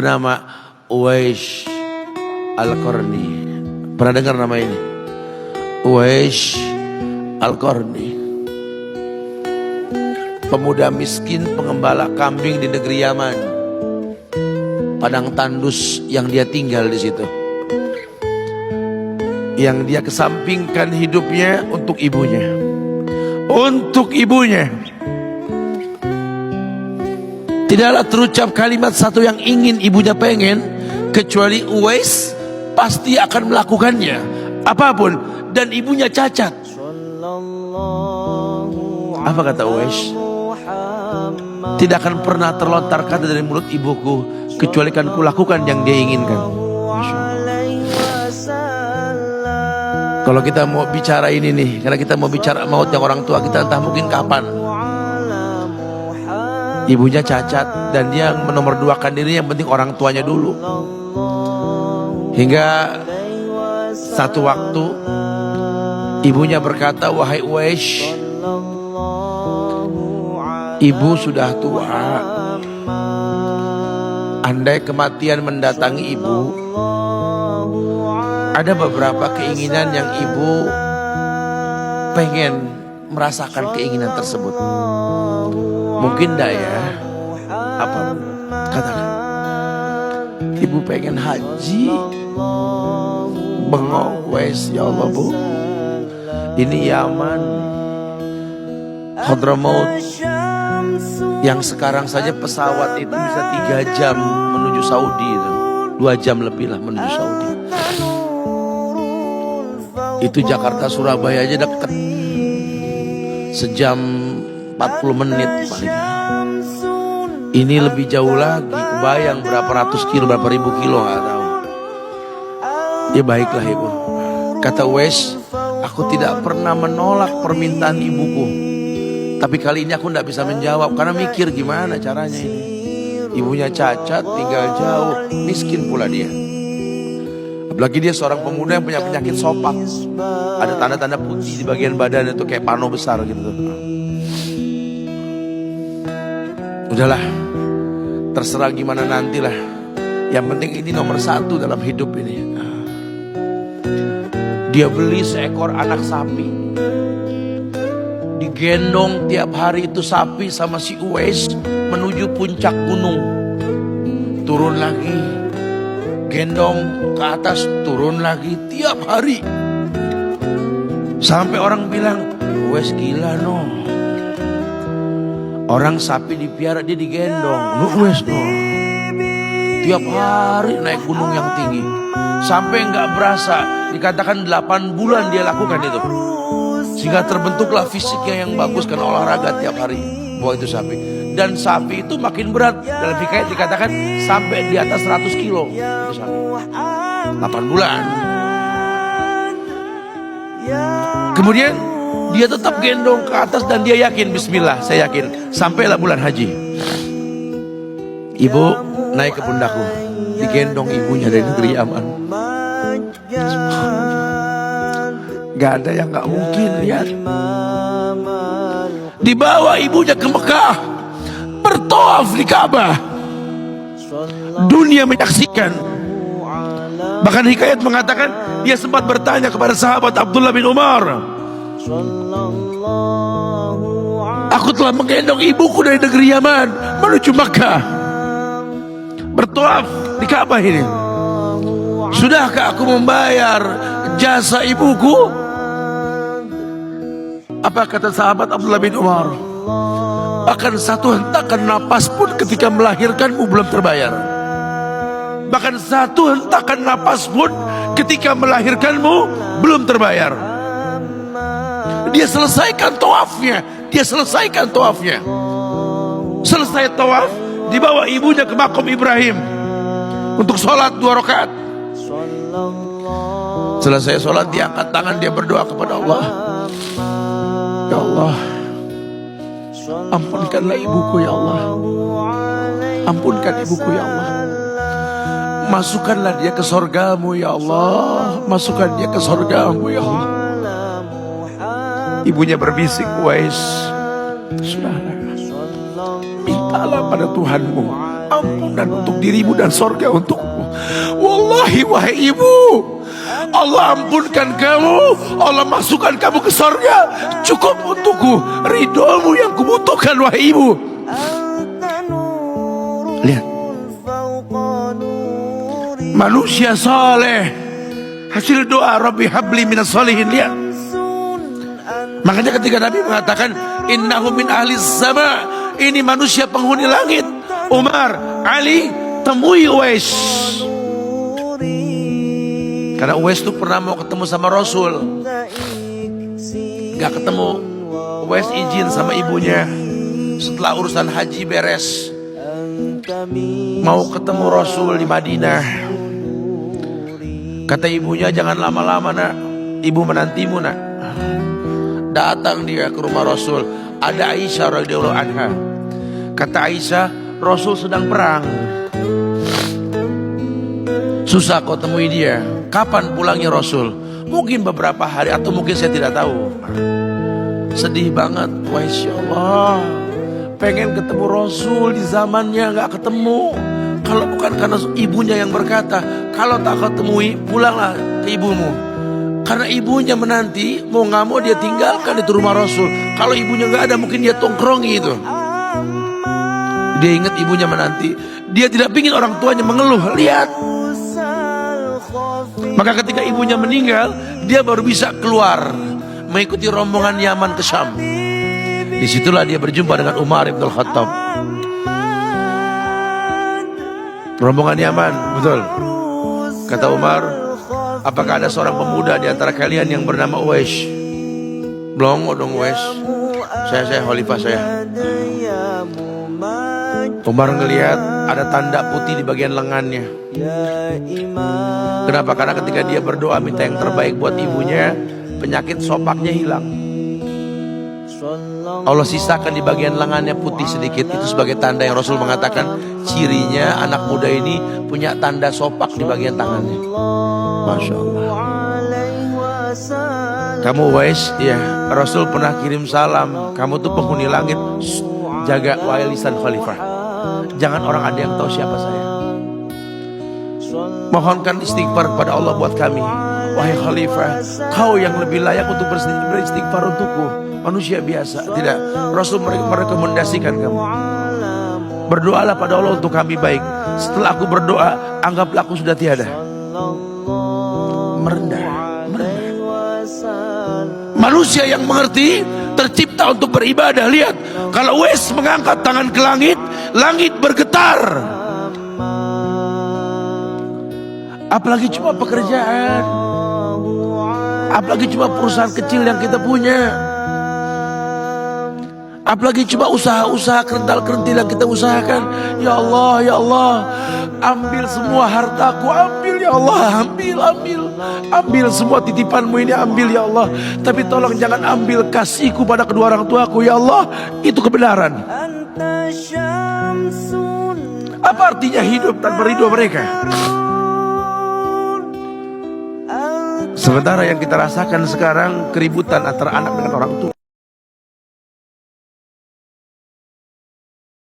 Nama Uwais Al-Qarni. Pernah dengar nama ini? Uwais Al-Qarni. Pemuda miskin pengembala kambing di negeri Yaman. Padang tandus yang dia tinggal di situ. Yang dia kesampingkan hidupnya untuk ibunya. Untuk ibunya. Tidaklah terucap kalimat satu yang ingin ibunya pengen, kecuali Uwais pasti akan melakukannya, apapun, dan ibunya cacat. Apa kata Uwais? Tidak akan pernah terlontar kata dari mulut ibuku, kecuali kan kulakukan yang dia inginkan. Kalau kita mau bicara ini nih, karena kita mau bicara maut yang orang tua kita, entah mungkin kapan. Ibunya cacat dan dia menomorduakan diri, yang penting orang tuanya dulu. Hingga satu waktu ibunya berkata, "Wahai Uwais, ibu sudah tua. Andai kematian mendatangi ibu, ada beberapa keinginan yang ibu pengen merasakan keinginan tersebut. Mungkin dah ya, apa katakan? Ibu pengen haji." Bengong Uwais, "Ya Allah bu, ini Yaman, Hadramaut, yang sekarang saja pesawat itu bisa 3 jam menuju Saudi itu. 2 jam lebih lah menuju Saudi. Itu Jakarta Surabaya aja deket, sejam 40 menit paling. Ini lebih jauh lagi, kebayang berapa ratus kilo, berapa ribu kilo, gak tahu." Ya baiklah ibu, kata Uwais, "Aku tidak pernah menolak permintaan ibuku. Tapi kali ini aku tidak bisa menjawab, karena mikir gimana caranya ini. Ibunya cacat, tinggal jauh, miskin pula dia. Apalagi dia seorang pemuda yang punya penyakit sopak. Ada tanda-tanda putih di bagian badan itu kayak pano besar gitu tuh. Udahlah, terserah gimana nantilah. Yang penting ini nomor 1 dalam hidup ini." Dia beli seekor anak sapi. Digendong tiap hari itu sapi sama si Uwais menuju puncak gunung. Turun lagi, gendong ke atas, turun lagi tiap hari. Sampai orang bilang, "Uwais gila no. Orang sapi dipiara, dia digendong. Lu Uwais no. Tiap hari naik gunung yang tinggi. Sampai gak berasa, dikatakan 8 bulan dia lakukan itu. Sehingga terbentuklah fisiknya yang bagus karena olahraga tiap hari bawa itu sapi. Dan sapi itu makin berat. Dalam hikayat dikatakan sampai di atas 100 kilo itu sapi. 8 bulan. Kemudian dia tetap gendong ke atas dan dia yakin, bismillah, saya yakin, sampailah bulan haji. Ibu naik ke pundakku, digendong ibunya dari negeri Yaman. Gak ada yang gak mungkin, lihat. Dibawa ibunya ke Mekah, bertawaf di Ka'bah. Dunia menyaksikan. Bahkan hikayat mengatakan dia sempat bertanya kepada sahabat Abdullah bin Umar, "Aku telah menggendong ibuku dari negeri Yaman menuju Mekah, bertawaf di Ka'bah ini. Sudahkah aku membayar jasa ibuku?" Apa kata sahabat Abdullah bin Umar? "Bahkan satu hentakan napas pun ketika melahirkanmu belum terbayar. Bahkan satu hentakan napas pun ketika melahirkanmu belum terbayar." Dia selesaikan tawafnya. Selesai tawaf, dibawa ibunya ke makom Ibrahim untuk sholat 2 rakaat. Selesai sholat, dia angkat tangan, dia berdoa kepada Allah, "Ya Allah, ampunkanlah ibuku ya Allah. Ampunkan ibuku ya Allah. Masukkanlah dia ke surgamu ya Allah. Masukkan dia ke surgamu ya Allah." Ibunya berbisik, "Uwais, sudahlah, mintalah pada Tuhanmu, ampunan untuk dirimu dan sorga untukmu. Wallahi wahai ibu, Allah ampunkan kamu, Allah masukkan kamu ke sorga, cukup untukku. Ridhomu yang kubutuhkan wahai ibu. Lihat, manusia saleh, hasil doa Rabbi habli minas solihin. Lihat, makanya ketika Nabi mengatakan innahu min ahli sama, ini manusia penghuni langit. Umar, Ali, temui Uwais. Karena Uwais itu pernah mau ketemu sama Rasul, gak ketemu. Uwais izin sama ibunya, setelah urusan haji beres, mau ketemu Rasul di Madinah. Kata ibunya, jangan lama-lama nak, ibu menantimu nak. Datang dia ke rumah Rasul. Ada Aisyah radhiyallahu anha. Kata Aisyah, Rasul sedang perang, susah kau temui dia. Kapan pulangnya Rasul? Mungkin beberapa hari atau mungkin saya tidak tahu. Sedih banget. Wah, insya Allah pengen ketemu Rasul di zamannya, gak ketemu. Kalau bukan karena ibunya yang berkata, kalau tak ketemui pulanglah ke ibumu. Karena ibunya menanti, mau gak mau dia tinggalkan itu rumah Rasul. Kalau ibunya gak ada, mungkin dia tongkrongi itu. Dia ingat ibunya menanti, dia tidak ingin orang tuanya mengeluh. Lihat, maka ketika ibunya meninggal, dia baru bisa keluar mengikuti rombongan Yaman ke Syam. Disitulah dia berjumpa dengan Umar ibn Khattab. Rombongan Yaman, betul. Kata Umar, apakah ada seorang pemuda di antara kalian yang bernama Uwais? Belum dong Uwais. Saya khalifah saya. Umar ngelihat ada tanda putih di bagian lengannya. Kenapa? Karena ketika dia berdoa minta yang terbaik buat ibunya, penyakit sopaknya hilang. Allah sisakan di bagian lengannya putih sedikit. Itu sebagai tanda yang Rasul mengatakan cirinya anak muda ini punya tanda sopak di bagian tangannya. Masya Allah. Kamu Uwais, ya Rasul pernah kirim salam. Kamu tuh penghuni langit. Jaga walisan khalifah. Jangan orang ada yang tahu siapa saya. Mohonkan istighfar kepada Allah buat kami. Wahai khalifah, kau yang lebih layak untuk beristighfar untukku. Manusia biasa, tidak. Rasul merekomendasikan kamu. Berdoalah pada Allah untuk kami baik. Setelah aku berdoa, anggaplah aku sudah tiada. Merendah. Manusia yang mengerti tercipta untuk beribadah. Lihat, kalau Uwais mengangkat tangan ke langit, langit bergetar. Apalagi cuma pekerjaan, apalagi cuma perusahaan kecil yang kita punya, apalagi cuma usaha-usaha kerental-kerentil yang kita usahakan. Ya Allah, ya Allah, ambil semua hartaku, ambil ya Allah, ambil semua titipanmu ini, ambil ya Allah. Tapi tolong jangan ambil kasihku pada kedua orang tuaku ya Allah. Itu kebenaran. Apa artinya hidup tanpa ridho mereka? Sementara yang kita rasakan sekarang keributan antara anak dengan orang tua.